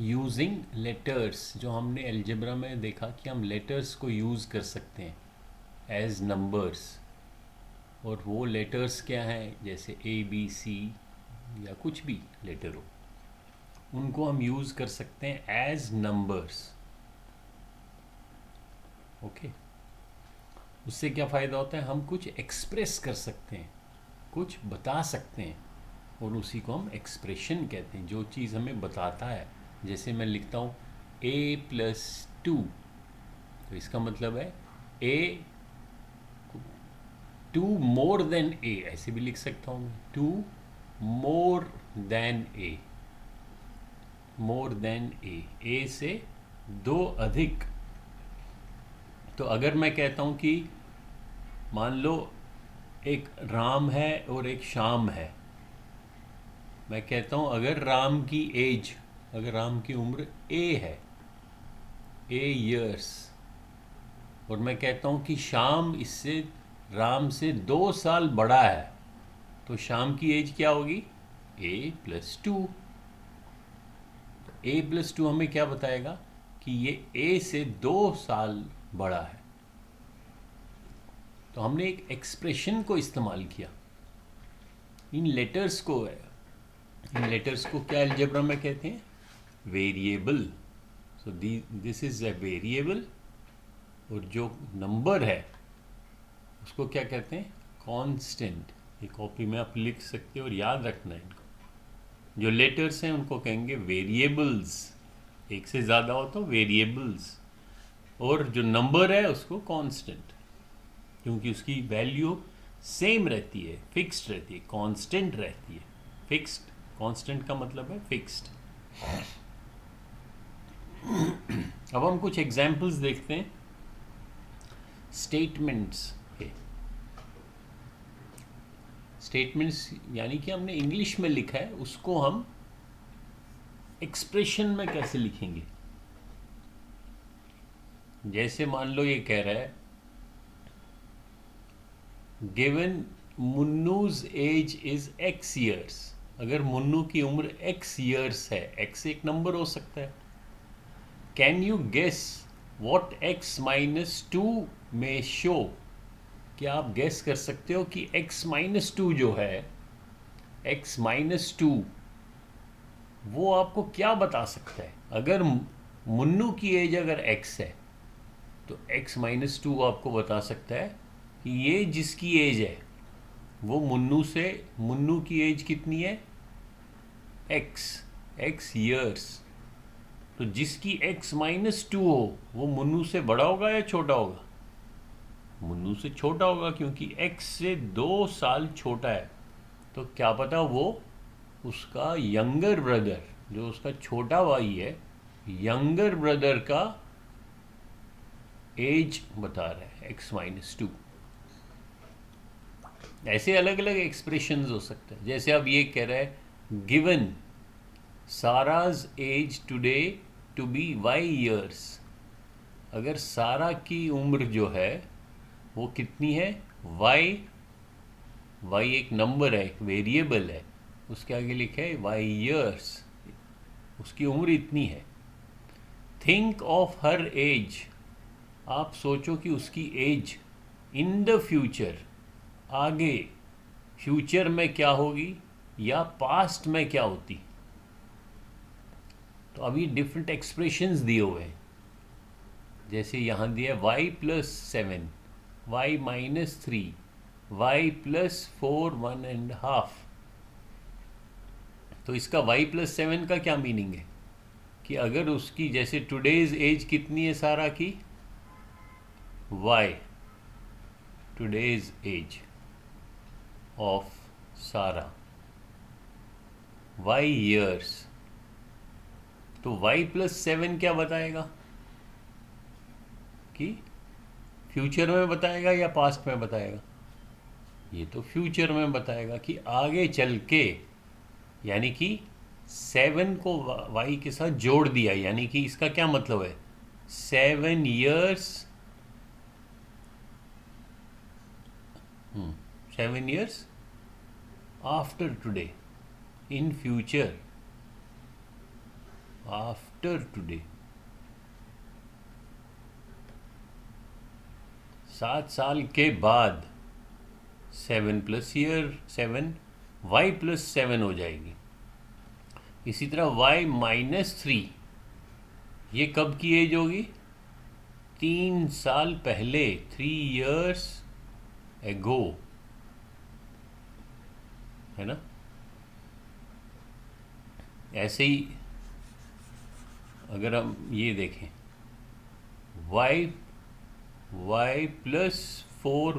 Using letters, जो हमने algebra में देखा कि हम लेटर्स को यूज़ कर सकते हैं एज नंबर्स। और वो लेटर्स क्या हैं, जैसे ए बी सी या कुछ भी लेटर हो, उनको हम यूज़ कर सकते हैं एज नंबर्स। ओके, उससे क्या फ़ायदा होता है, हम कुछ एक्सप्रेस कर सकते हैं, कुछ बता सकते हैं, और उसी को हम एक्सप्रेशन कहते हैं, जो चीज़ हमें बताता है। जैसे मैं लिखता हूँ a+2, तो इसका मतलब है ए, 2 मोर देन ए, ऐसे भी लिख सकता हूँ मैं, 2 मोर देन ए, मोर देन ए से 2 अधिक। तो अगर मैं कहता हूँ कि मान लो एक राम है और एक श्याम है, मैं कहता हूँ अगर राम की एज, अगर राम की उम्र ए है, ए ईयर्स, और मैं कहता हूँ कि श्याम इससे, राम से 2 साल बड़ा है, तो श्याम की एज क्या होगी, a+2। a+2 हमें क्या बताएगा कि ये a से 2 साल बड़ा है। तो हमने एक एक्सप्रेशन को इस्तेमाल किया। इन लेटर्स को क्या अलजेब्रा में कहते हैं, variable. So this is a variable, और जो नंबर है उसको क्या कहते हैं, कांस्टेंट। ये कॉपी में आप लिख सकते हो और याद रखना है इनको। जो लेटर्स हैं उनको कहेंगे वेरिएबल्स, एक से ज़्यादा हो तो वेरिएबल्स, और जो नंबर है उसको कांस्टेंट, क्योंकि उसकी वैल्यू सेम रहती है, फिक्स्ड रहती है, कांस्टेंट रहती है। फिक्स्ड, कांस्टेंट का मतलब है फिक्स्ड। अब हम कुछ एग्जाम्पल्स देखते हैं स्टेटमेंट्स के। स्टेटमेंट्स यानी कि हमने इंग्लिश में लिखा है, उसको हम एक्सप्रेशन में कैसे लिखेंगे। जैसे मान लो ये कह रहा है, given Munnu's age is x years. अगर मुन्नू की उम्र x ईयर्स है, x एक नंबर हो सकता है। Can you guess what x-2 में शो। क्या आप गेस कर सकते हो कि x-2 जो है, x-2 वो आपको क्या बता सकता है। अगर मुन्नू की एज अगर x है, तो x-2 आपको बता सकता है कि ये जिसकी एज है वो मुन्नू की एज कितनी है, x ईयर्स। तो जिसकी x-2 हो वो मुन्नू से बड़ा होगा या छोटा होगा, मुन्नू से छोटा होगा, क्योंकि x से 2 साल छोटा है। तो क्या पता वो उसका यंगर ब्रदर, जो उसका छोटा भाई है, यंगर ब्रदर का एज बता रहा है x-2। ऐसे अलग अलग एक्सप्रेशंस हो सकते हैं। जैसे अब ये कह रहा है, given Sara's age today to be y years. अगर सारा की उम्र जो है वो कितनी है, y एक नंबर है, एक वेरिएबल है, उसके आगे लिखा है y ईयर्स, उसकी उम्र इतनी है। थिंक ऑफ हर एज, आप सोचो कि उसकी एज इन द फ्यूचर, आगे फ्यूचर में क्या होगी या पास्ट में क्या होती। तो अभी डिफरेंट एक्सप्रेशंस दिए हुए हैं। जैसे यहाँ दिया y+7, y-3, y+4 1.5। तो इसका y+7 का क्या मीनिंग है कि अगर उसकी, जैसे टुडेज एज कितनी है सारा की, y, टुडेज एज ऑफ सारा, y ईयर्स, तो y+7 क्या बताएगा कि फ्यूचर में बताएगा या पास्ट में बताएगा। ये तो फ्यूचर में बताएगा कि आगे चल के, यानी कि 7 को y के साथ जोड़ दिया, यानी कि इसका क्या मतलब है, 7 years, 7 years after today, in future after today 7 साल के बाद 7 प्लस ईयर 7 y प्लस 7 हो जाएगी। इसी तरह y माइनस 3 ये कब की एज होगी? 3 साल पहले 3 years ago, है ना। ऐसे ही अगर हम ये देखें y प्लस 4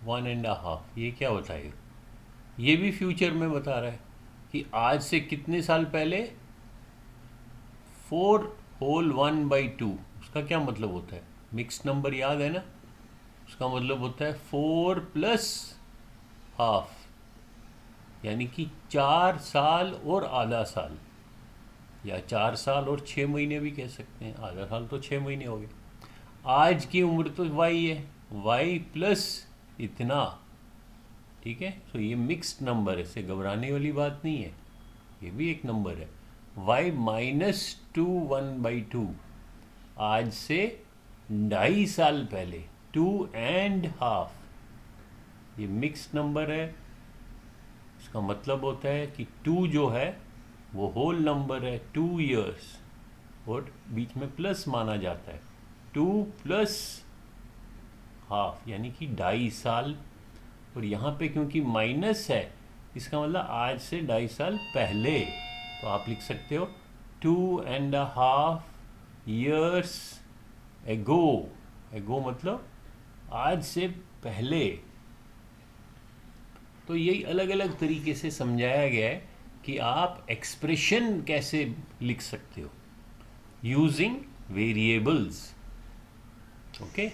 1.5 ये क्या बताएगा? ये भी फ्यूचर में बता रहा है कि आज से कितने साल पहले 4 होल 1/2। उसका क्या मतलब होता है? मिक्स नंबर याद है ना, उसका मतलब होता है 4 प्लस हाफ, यानी कि 4 साल और आधा साल, या 4 साल और 6 महीने भी कह सकते हैं। आधा साल तो 6 महीने हो गए। आज की उम्र तो y है, y प्लस इतना, ठीक है। तो ये मिक्स्ड नंबर है, इससे घबराने वाली बात नहीं है, ये भी एक नंबर है। y माइनस 2 1/2 आज से 2.5 साल पहले 2.5, ये मिक्स्ड नंबर है। इसका मतलब होता है कि 2 जो है वो होल नंबर है, 2 years, और बीच में प्लस माना जाता है, 2 प्लस हाफ यानी कि 2.5 साल। और यहाँ पे क्योंकि माइनस है, इसका मतलब आज से 2.5 साल पहले, तो आप लिख सकते हो 2.5 years ago। एगो मतलब आज से पहले। तो यही अलग अलग तरीके से समझाया गया है कि आप एक्सप्रेशन कैसे लिख सकते हो यूजिंग वेरिएबल्स। ओके,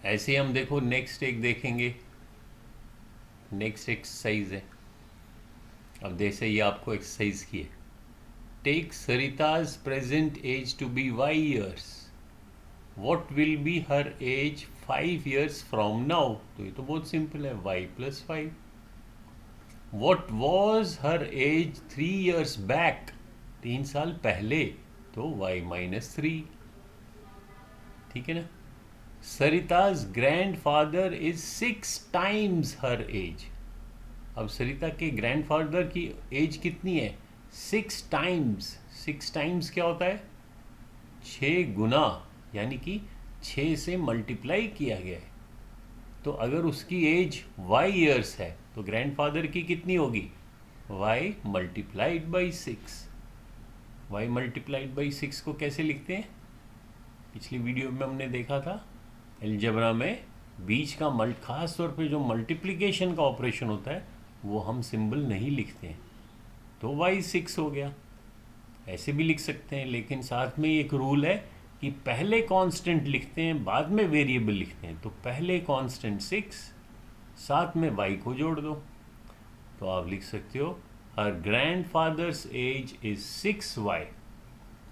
ऐसे हम देखो नेक्स्ट एक देखेंगे। नेक्स्ट एक्सरसाइज है, अब जैसे ये आपको एक्सरसाइज की है, take Sarita's present age to be y years, what will be her age 5 years from now. तो ये तो बहुत सिंपल है, y plus 5। What was her age 3 years back, 3 साल पहले, तो y माइनस 3, ठीक है ना। Sarita's grandfather is 6 times her age. अब सरिता के ग्रैंडफादर की एज कितनी है? 6 times। 6 times क्या होता है? 6 गुना, यानी कि 6 से मल्टीप्लाई किया गया है। तो अगर उसकी एज y years है तो ग्रैंडफादर की कितनी होगी? y multiplied by 6। y multiplied by 6 को कैसे लिखते हैं? पिछली वीडियो में हमने देखा था, अलजेब्रा में बीच का खास तौर पे जो मल्टीप्लिकेशन का ऑपरेशन होता है वो हम सिंबल नहीं लिखते हैं, तो y 6 हो गया। ऐसे भी लिख सकते हैं, लेकिन साथ में एक रूल है कि पहले कांस्टेंट लिखते हैं बाद में वेरिएबल लिखते हैं। तो पहले कांस्टेंट 6, साथ में y को जोड़ दो, तो आप लिख सकते हो हर grandfathers as is 6y।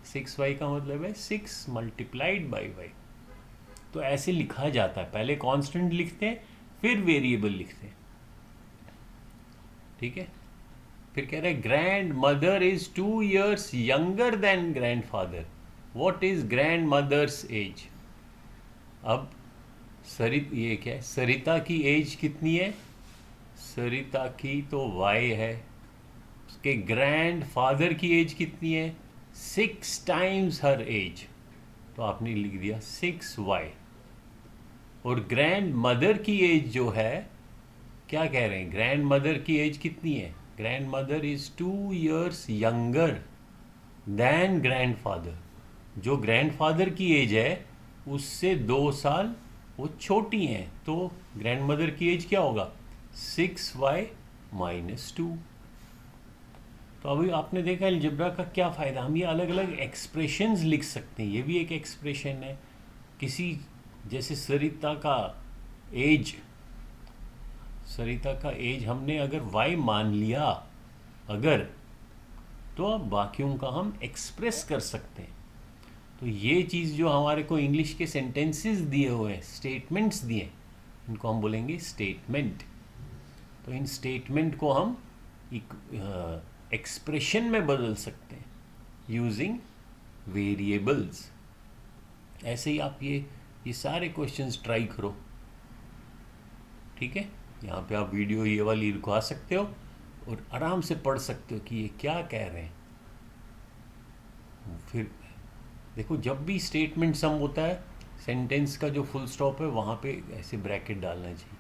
6y का मतलब है 6 मल्टीप्लाइड बाई y। तो ऐसे लिखा जाता है, पहले कांस्टेंट लिखते हैं फिर वेरिएबल लिखते हैं, ठीक है। फिर कह रहे हैं grandmother is 2 years younger than grandfather, what is grandmother's age. अब ये क्या है? सरिता की एज कितनी है? सरिता की तो y है, उसके ग्रैंडफादर की एज कितनी है? 6 times हर एज, तो आपने लिख दिया 6y। और ग्रैंड मदर की एज जो है, क्या कह रहे हैं? ग्रैंड मदर की एज कितनी है? Grand mother is 2 years younger than grandfather. जो ग्रैंडफादर की एज है उससे 2 साल वो छोटी हैं, तो ग्रैंड मदर की एज क्या होगा? 6y minus 2। तो अभी आपने देखा अलजेब्रा का क्या फ़ायदा, हम ये अलग अलग एक्सप्रेशंस लिख सकते हैं। ये भी एक एक्सप्रेशन है। किसी जैसे सरिता का एज हमने अगर y मान लिया अगर, तो अब बाकियों का हम एक्सप्रेस कर सकते हैं। तो ये चीज़ जो हमारे को इंग्लिश के सेंटेंसेस दिए हुए हैं, स्टेटमेंट्स दिए, इनको हम बोलेंगे स्टेटमेंट। तो इन स्टेटमेंट को हम एक्सप्रेशन में बदल सकते हैं यूजिंग वेरिएबल्स। ऐसे ही आप ये सारे क्वेश्चंस ट्राई करो, ठीक है। यहाँ पे आप वीडियो ये वाली रुकवा सकते हो और आराम से पढ़ सकते हो कि ये क्या कह रहे हैं। फिर देखो, जब भी स्टेटमेंट सम होता है, सेंटेंस का जो फुल स्टॉप है वहाँ पे ऐसे ब्रैकेट डालना चाहिए,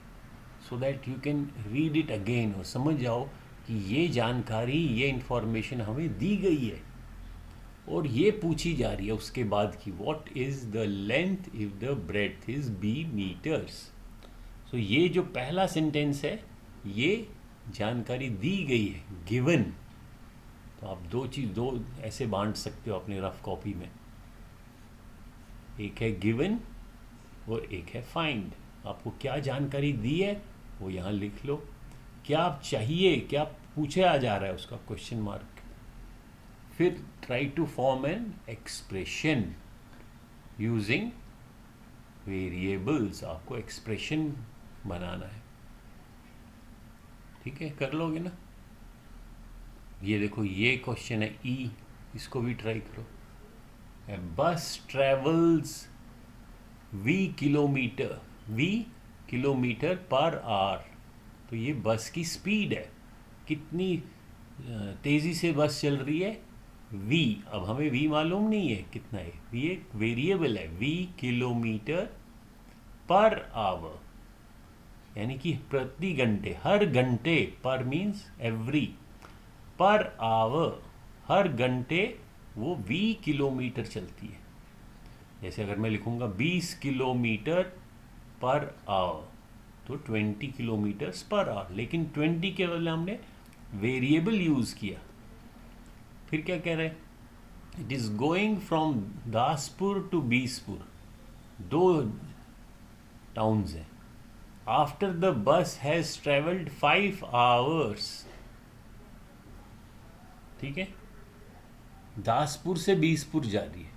so that you can read it again और समझ जाओ कि ये जानकारी, ये इंफॉर्मेशन हमें दी गई है और ये पूछी जा रही है उसके बाद की, what is the length if the breadth is b metres. So ये जो पहला सेंटेंस है ये जानकारी दी गई है, गिवन। तो आप दो ऐसे बांट सकते हो अपने रफ कॉपी में, एक है गिवन और एक है फाइंड। आपको क्या जानकारी दी है वो यहाँ लिख लो, क्या आप चाहिए, क्या पूछा जा रहा है उसका क्वेश्चन मार्क। फिर try to form an expression using variables. आपको एक्सप्रेशन बनाना है, ठीक है, कर लोगे ना। ये देखो, ये क्वेश्चन है ई, इसको भी ट्राई करो। A bus travels v kilometre per hour. तो ये बस की स्पीड है, कितनी तेज़ी से बस चल रही है, v। अब हमें v मालूम नहीं है कितना है, v एक वेरिएबल है, v किलोमीटर पर आवर, यानी कि प्रति घंटे, हर घंटे, पर मीन्स एवरी, पर आवर हर घंटे वो 20 किलोमीटर चलती है। जैसे अगर मैं लिखूंगा 20 किलोमीटर पर आवर तो 20 किलोमीटर्स पर आवर, लेकिन 20 के बदले हमने वेरिएबल यूज़ किया। फिर क्या कह रहे हैं, it is going from Daspur to Bispur, 2 towns हैं। After the bus has travelled 5 hours, ठीक है, दासपुर से बीसपुर जा रही है।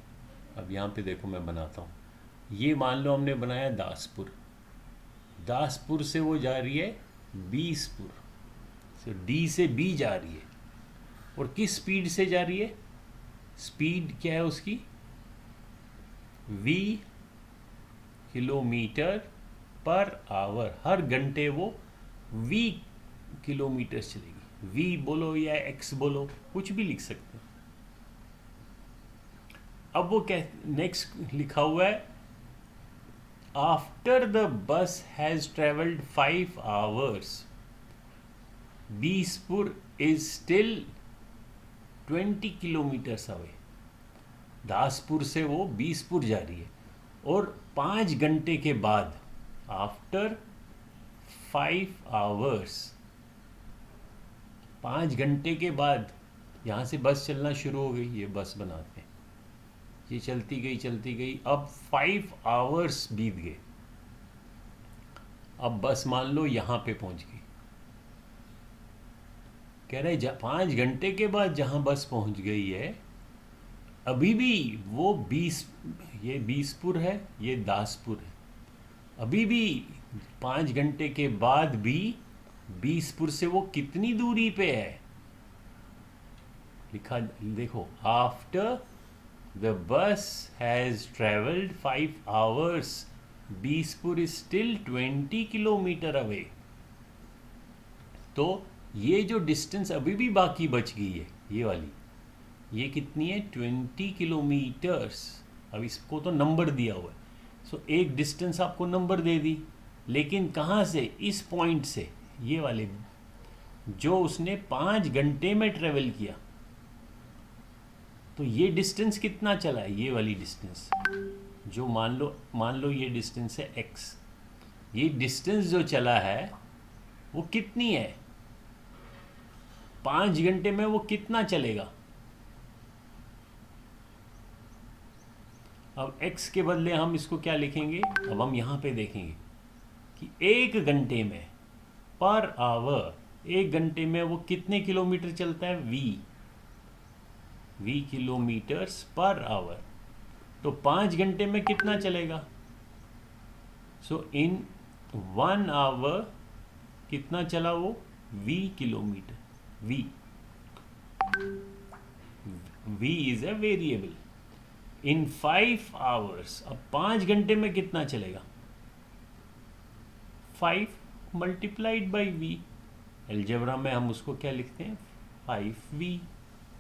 अब यहाँ पे देखो मैं बनाता हूँ, ये मान लो हमने बनाया दासपुर, दासपुर से वो जा रही है बीसपुर, से डी से बी जा रही है, और किस स्पीड से जा रही है, स्पीड क्या है उसकी, v किलोमीटर पर आवर, हर घंटे वो v किलोमीटर चलेगी। v बोलो या x बोलो, कुछ भी लिख सकते हैं। अब वो क्या नेक्स्ट लिखा हुआ है, after the bus has travelled 5 hours Bispur is still 20 kilometres away. Daspur से वो बीसपुर जा रही है और 5 घंटे के बाद, आफ्टर 5 आवर्स, 5 घंटे के बाद यहाँ से बस चलना शुरू हो गई। ये बस बनाते हैं, ये चलती गई, अब 5 आवर्स बीत गए। अब बस मान लो यहाँ पे पहुँच गई, कह रहे 5 घंटे के बाद जहाँ बस पहुँच गई है, अभी भी वो ये बीसपुर है, ये दासपुर है, अभी भी 5 घंटे के बाद भी बीसपुर से वो कितनी दूरी पे है, लिखा देखो, after the bus has travelled 5 hours Bispur is still 20 kilometre away. तो ये जो डिस्टेंस अभी भी बाकी बच गई है, ये वाली, ये कितनी है, 20 किलोमीटर्स। अब इसको तो नंबर दिया हुआ है, सो एक डिस्टेंस आपको नंबर दे दी, लेकिन कहाँ से, इस पॉइंट से, ये वाले जो उसने 5 घंटे में ट्रेवल किया, तो ये डिस्टेंस कितना चला है, ये वाली डिस्टेंस जो मान लो ये डिस्टेंस है x, ये डिस्टेंस जो चला है वो कितनी है, 5 घंटे में वो कितना चलेगा। अब x के बदले हम इसको क्या लिखेंगे, अब हम यहाँ पे देखेंगे कि 1 घंटे में, पर आवर, 1 घंटे में वो कितने किलोमीटर चलता है, v किलोमीटर्स पर आवर। तो 5 घंटे में कितना चलेगा, सो इन 1 आवर कितना चला वो, v kilometre, v। v is a variable. In 5 hours, अब 5 घंटे में कितना चलेगा? 5 मल्टीप्लाइड बाई v. अलजेब्रा में हम उसको क्या लिखते हैं? 5v.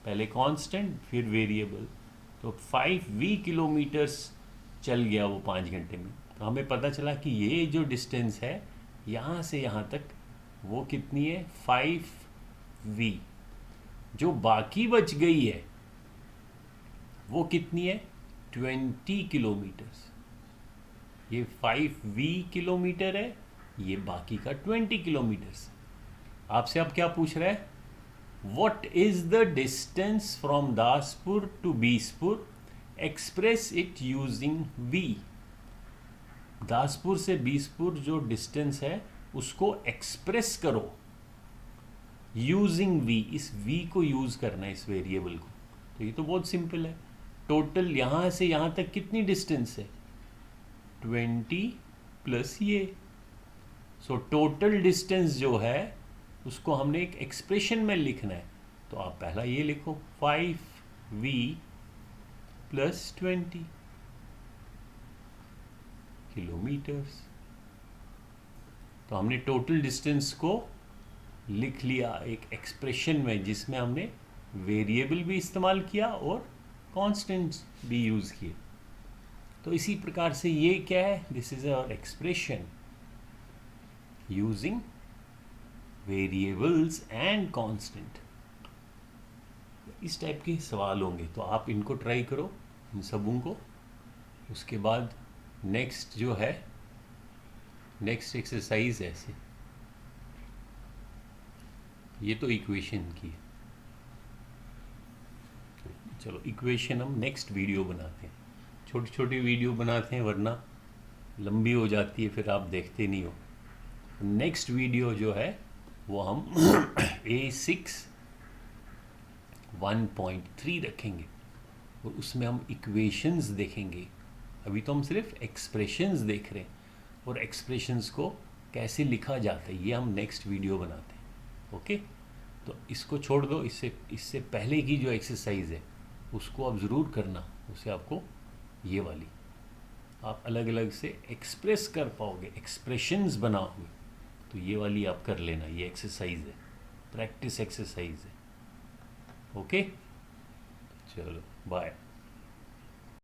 पहले कांस्टेंट फिर वेरिएबल. तो 5v किलोमीटर्स चल गया वो 5 घंटे में. तो हमें पता चला कि ये जो डिस्टेंस है यहाँ से यहाँ तक वो कितनी है? 5v. जो बाकी बच गई है वो कितनी है? 20 किलोमीटर्स. ये 5v किलोमीटर है, ये बाकी का 20 किलोमीटर्स. आपसे अब क्या पूछ रहा है? What is the distance from Daspur to बीसपुर? Express it using v. Daspur से बीसपुर जो डिस्टेंस है उसको एक्सप्रेस करो यूजिंग v. इस v को यूज करना है, इस वेरिएबल को. तो ये तो बहुत सिंपल है. टोटल यहाँ से यहाँ तक कितनी डिस्टेंस है? 20 प्लस ये. सो टोटल डिस्टेंस जो है उसको हमने एक एक्सप्रेशन में लिखना है. तो आप पहला ये लिखो 5v प्लस 20 किलोमीटर्स. तो हमने टोटल डिस्टेंस को लिख लिया एक एक्सप्रेशन में जिसमें हमने वेरिएबल भी इस्तेमाल किया और कांस्टेंट्स भी यूज़ किए. तो इसी प्रकार से ये क्या है? This is our expression using variables and constant. इस टाइप के सवाल होंगे तो आप इनको ट्राई करो, इन सबों को. उसके बाद नेक्स्ट जो है, नेक्स्ट एक्सरसाइज ऐसे, ये तो इक्वेशन की है. चलो इक्वेशन हम नेक्स्ट वीडियो बनाते हैं. छोटी छोटी वीडियो बनाते हैं वरना लंबी हो जाती है, फिर आप देखते नहीं हो. नेक्स्ट वीडियो जो है वो हम A6 1.3 रखेंगे और उसमें हम इक्वेशंस देखेंगे. अभी तो हम सिर्फ एक्सप्रेशंस देख रहे हैं और एक्सप्रेशंस को कैसे लिखा जाता है ये हम नेक्स्ट वीडियो बनाते हैं. ओके, तो इसको छोड़ दो. इससे पहले की जो एक्सरसाइज है उसको आप ज़रूर करना. उससे आपको ये वाली आप अलग अलग से एक्सप्रेस कर पाओगे, एक्सप्रेशंस बनाओगे. तो ये वाली आप कर लेना. ये एक्सरसाइज है, प्रैक्टिस एक्सरसाइज है. ओके, चलो बाय.